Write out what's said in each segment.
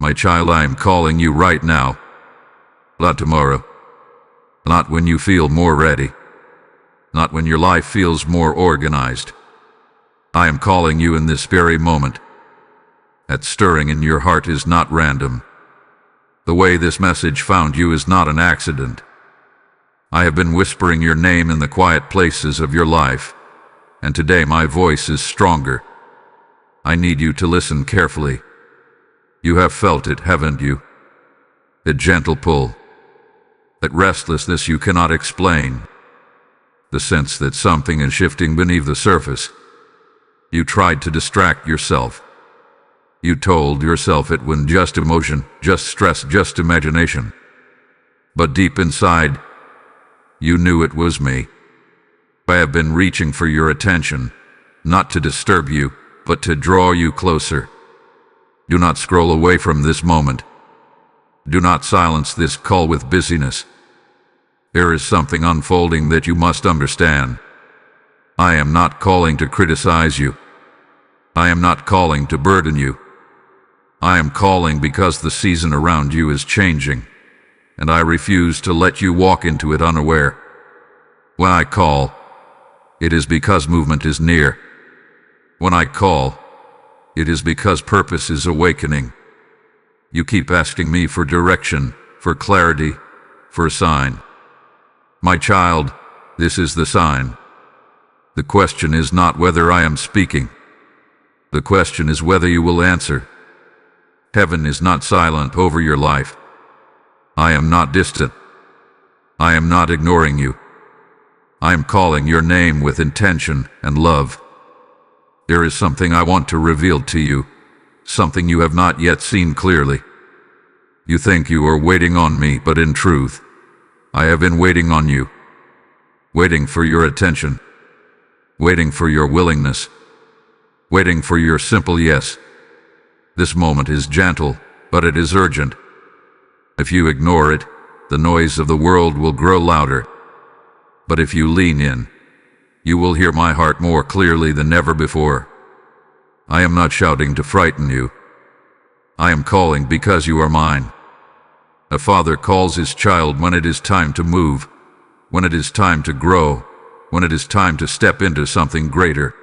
My child, I am calling you right now. Not tomorrow. Not when you feel more ready. Not when your life feels more organized. I am calling you in this very moment. That stirring in your heart is not random. The way this message found you is not an accident. I have been whispering your name in the quiet places of your life, and today my voice is stronger. I need you to listen carefully. You have felt it, haven't you? That gentle pull, that restlessness you cannot explain, the sense that something is shifting beneath the surface. You tried to distract yourself. You told yourself it was just emotion, just stress, just imagination. But deep inside, you knew it was me. I have been reaching for your attention, not to disturb you, but to draw you closer. Do not scroll away from this moment. Do not silence this call with busyness. There is something unfolding that you must understand. I am not calling to criticize you. I am not calling to burden you. I am calling because the season around you is changing, and I refuse to let you walk into it unaware. When I call, it is because movement is near. When I call, it is because purpose is awakening. You keep asking me for direction, for clarity, for a sign. My child, this is the sign. The question is not whether I am speaking. The question is whether you will answer. Heaven is not silent over your life. I am not distant. I am not ignoring you. I am calling your name with intention and love. There is something I want to reveal to you, something you have not yet seen clearly. You think you are waiting on me, but in truth, I have been waiting on you, waiting for your attention, waiting for your willingness, waiting for your simple yes. This moment is gentle, but it is urgent. If you ignore it, the noise of the world will grow louder. But if you lean in, you will hear my heart more clearly than ever before. I am not shouting to frighten you. I am calling because you are mine. A father calls his child when it is time to move, when it is time to grow, when it is time to step into something greater.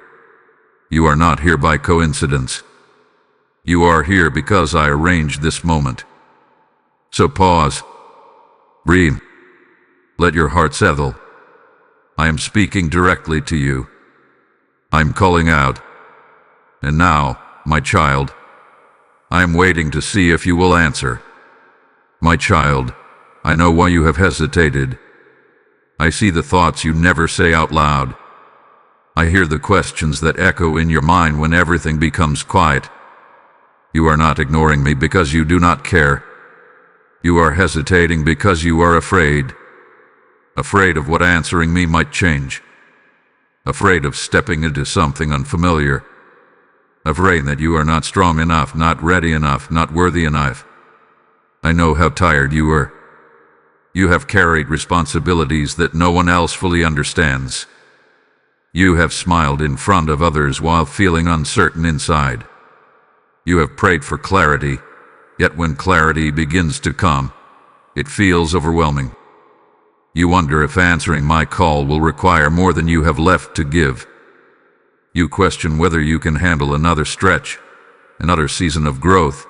You are not here by coincidence. You are here because I arranged this moment. So pause. Breathe. Let your heart settle. I am speaking directly to you. I am calling out. And now, my child, I am waiting to see if you will answer. My child, I know why you have hesitated. I see the thoughts you never say out loud. I hear the questions that echo in your mind when everything becomes quiet. You are not ignoring me because you do not care. You are hesitating because you are afraid. Afraid of what answering me might change. Afraid of stepping into something unfamiliar. Afraid that you are not strong enough, not ready enough, not worthy enough. I know how tired you are. You have carried responsibilities that no one else fully understands. You have smiled in front of others while feeling uncertain inside. You have prayed for clarity, yet when clarity begins to come, it feels overwhelming. You wonder if answering my call will require more than you have left to give. You question whether you can handle another stretch, another season of growth,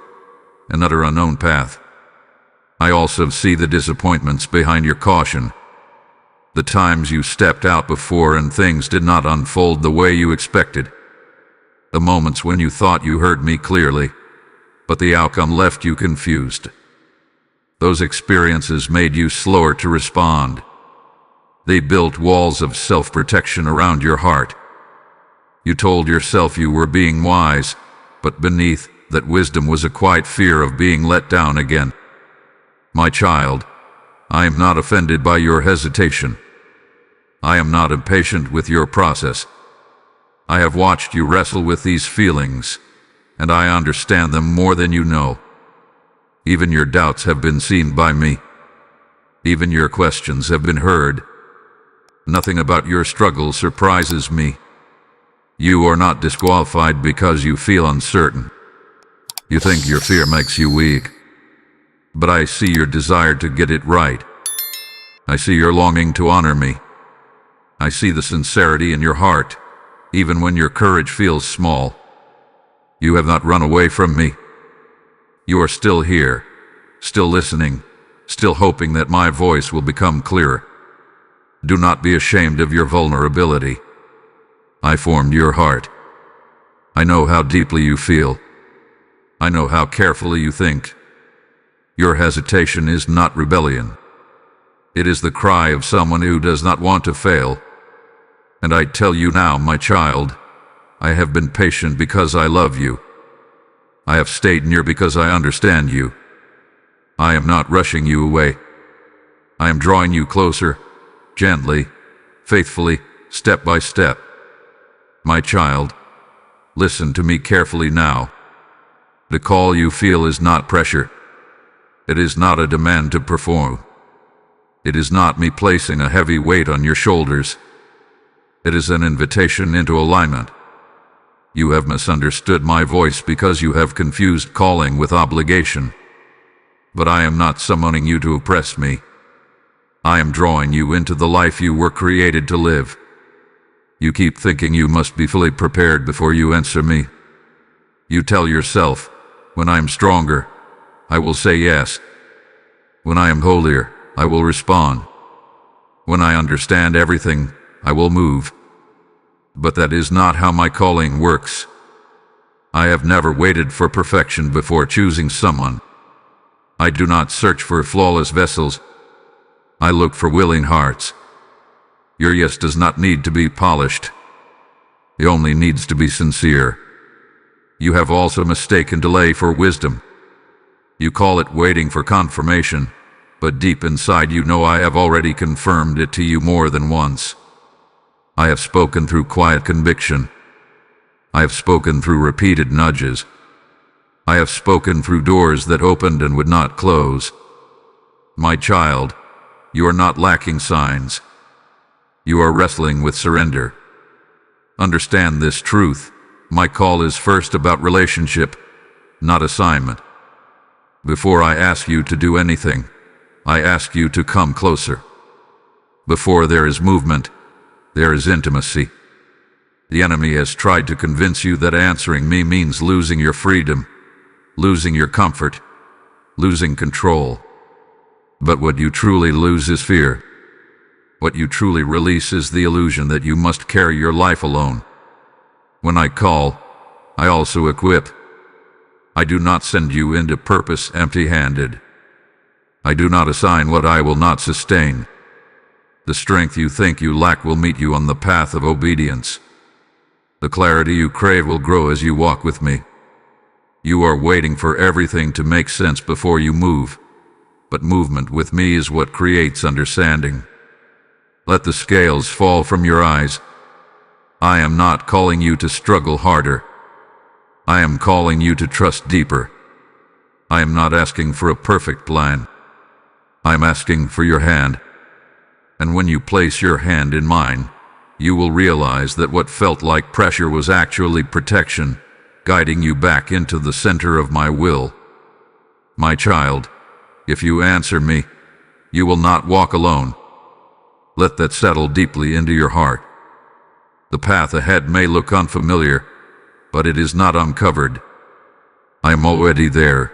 another unknown path. I also see the disappointments behind your caution. The times you stepped out before and things did not unfold the way you expected. The moments when you thought you heard me clearly, but the outcome left you confused. Those experiences made you slower to respond. They built walls of self-protection around your heart. You told yourself you were being wise, but beneath that wisdom was a quiet fear of being let down again. My child, I am not offended by your hesitation. I am not impatient with your process. I have watched you wrestle with these feelings, and I understand them more than you know. Even your doubts have been seen by me. Even your questions have been heard. Nothing about your struggle surprises me. You are not disqualified because you feel uncertain. You think your fear makes you weak, but I see your desire to get it right. I see your longing to honor me. I see the sincerity in your heart, even when your courage feels small. You have not run away from me. You are still here, still listening, still hoping that my voice will become clearer. Do not be ashamed of your vulnerability. I formed your heart. I know how deeply you feel. I know how carefully you think. Your hesitation is not rebellion. It is the cry of someone who does not want to fail. And I tell you now, my child, I have been patient because I love you. I have stayed near because I understand you. I am not rushing you away. I am drawing you closer, gently, faithfully, step by step. My child, listen to me carefully now. The call you feel is not pressure. It is not a demand to perform. It is not me placing a heavy weight on your shoulders. It is an invitation into alignment. You have misunderstood my voice because you have confused calling with obligation. But I am not summoning you to oppress me. I am drawing you into the life you were created to live. You keep thinking you must be fully prepared before you answer me. You tell yourself, when I am stronger, I will say yes. When I am holier, I will respond. When I understand everything, I will move. But that is not how my calling works. I have never waited for perfection before choosing someone. I do not search for flawless vessels. I look for willing hearts. Your yes does not need to be polished. It only needs to be sincere. You have also mistaken delay for wisdom. You call it waiting for confirmation, but deep inside you know I have already confirmed it to you more than once. I have spoken through quiet conviction. I have spoken through repeated nudges. I have spoken through doors that opened and would not close. My child, you are not lacking signs. You are wrestling with surrender. Understand this truth. My call is first about relationship, not assignment. Before I ask you to do anything, I ask you to come closer. Before there is movement, there is intimacy. The enemy has tried to convince you that answering me means losing your freedom, losing your comfort, losing control. But what you truly lose is fear. What you truly release is the illusion that you must carry your life alone. When I call, I also equip. I do not send you into purpose empty-handed. I do not assign what I will not sustain. The strength you think you lack will meet you on the path of obedience. The clarity you crave will grow as you walk with me. You are waiting for everything to make sense before you move, but movement with me is what creates understanding. Let the scales fall from your eyes. I am not calling you to struggle harder. I am calling you to trust deeper. I am not asking for a perfect plan. I am asking for your hand. And when you place your hand in mine, you will realize that what felt like pressure was actually protection, guiding you back into the center of my will. My child, if you answer me, you will not walk alone. Let that settle deeply into your heart. The path ahead may look unfamiliar, but it is not uncovered. I am already there.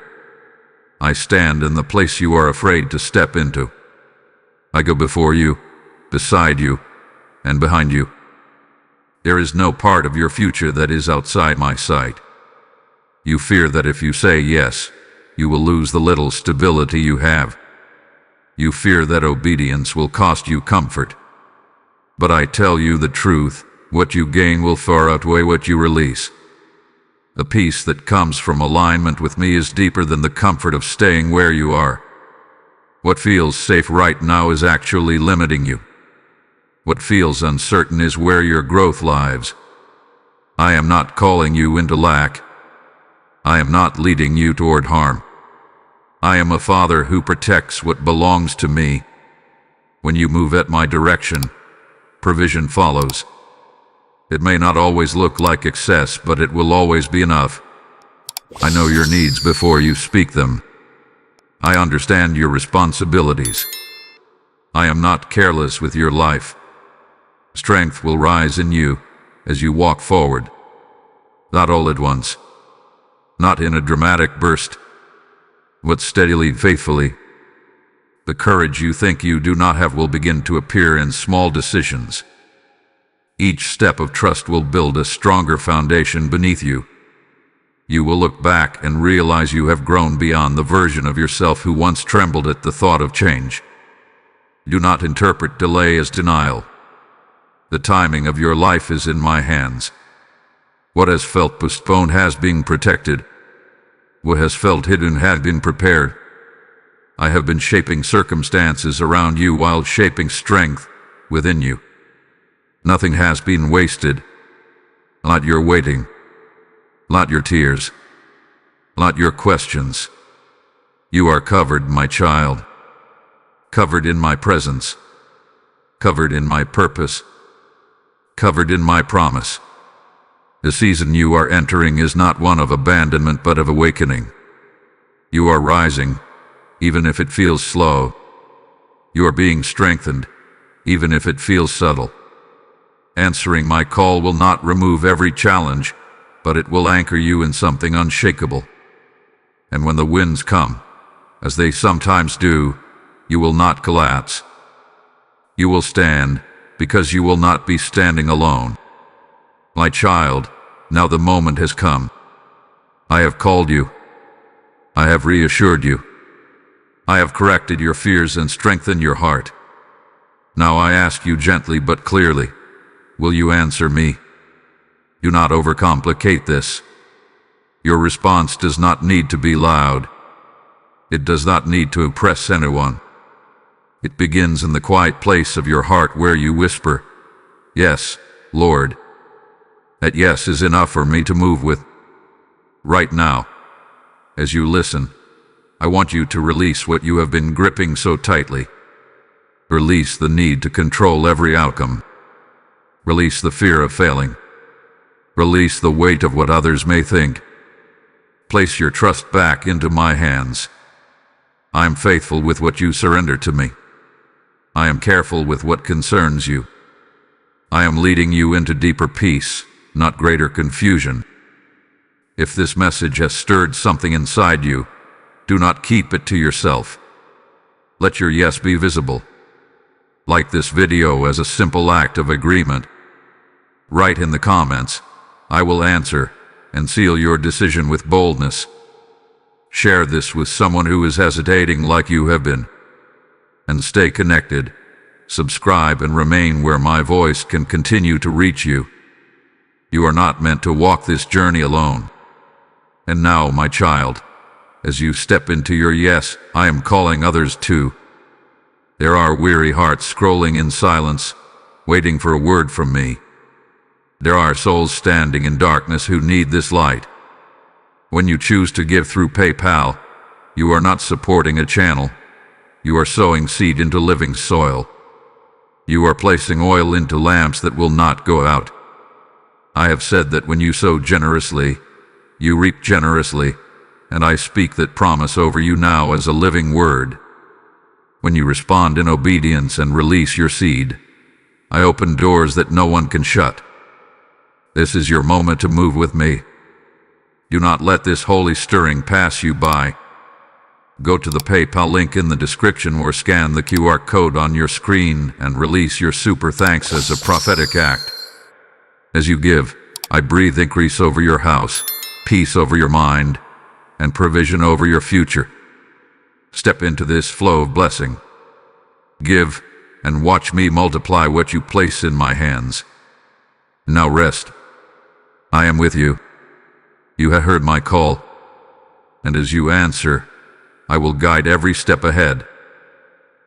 I stand in the place you are afraid to step into. I go before you, beside you, and behind you. There is no part of your future that is outside my sight. You fear that if you say yes, you will lose the little stability you have. You fear that obedience will cost you comfort. But I tell you the truth, what you gain will far outweigh what you release. The peace that comes from alignment with me is deeper than the comfort of staying where you are. What feels safe right now is actually limiting you. What feels uncertain is where your growth lies. I am not calling you into lack. I am not leading you toward harm. I am a father who protects what belongs to me. When you move at my direction, provision follows. It may not always look like excess, but it will always be enough. I know your needs before you speak them. I understand your responsibilities. I am not careless with your life. Strength will rise in you as you walk forward. Not all at once. Not in a dramatic burst, but steadily, faithfully. The courage you think you do not have will begin to appear in small decisions. Each step of trust will build a stronger foundation beneath you. You will look back and realize you have grown beyond the version of yourself who once trembled at the thought of change. Do not interpret delay as denial. The timing of your life is in my hands. What has felt postponed has been protected. What has felt hidden has been prepared. I have been shaping circumstances around you while shaping strength within you. Nothing has been wasted. Not your waiting. Not your tears. Not your questions. You are covered, my child. Covered in my presence. Covered in my purpose. Covered in my promise. The season you are entering is not one of abandonment but of awakening. You are rising, even if it feels slow. You are being strengthened, even if it feels subtle. Answering my call will not remove every challenge, but it will anchor you in something unshakable. And when the winds come, as they sometimes do, you will not collapse. You will stand, because you will not be standing alone. My child, now the moment has come. I have called you. I have reassured you. I have corrected your fears and strengthened your heart. Now I ask you gently but clearly, will you answer me? Do not overcomplicate this. Your response does not need to be loud. It does not need to impress anyone. It begins in the quiet place of your heart where you whisper, "Yes, Lord." That yes is enough for me to move with. Right now, as you listen, I want you to release what you have been gripping so tightly. Release the need to control every outcome. Release the fear of failing. Release the weight of what others may think. Place your trust back into my hands. I am faithful with what you surrender to me. I am careful with what concerns you. I am leading you into deeper peace, not greater confusion. If this message has stirred something inside you, do not keep it to yourself. Let your yes be visible. Like this video as a simple act of agreement. Write in the comments, "I will answer," and seal your decision with boldness. Share this with someone who is hesitating like you have been. And stay connected. Subscribe and remain where my voice can continue to reach you. You are not meant to walk this journey alone. And now, my child, as you step into your yes, I am calling others too. There are weary hearts scrolling in silence, waiting for a word from me. There are souls standing in darkness who need this light. When you choose to give through PayPal, you are not supporting a channel. You are sowing seed into living soil. You are placing oil into lamps that will not go out. I have said that when you sow generously, you reap generously, and I speak that promise over you now as a living word. When you respond in obedience and release your seed, I open doors that no one can shut. This is your moment to move with me. Do not let this holy stirring pass you by. Go to the PayPal link in the description or scan the QR code on your screen and release your super thanks as a prophetic act. As you give, I breathe increase over your house, peace over your mind, and provision over your future. Step into this flow of blessing. Give, and watch me multiply what you place in my hands. Now rest. I am with you. You have heard my call, and as you answer, I will guide every step ahead.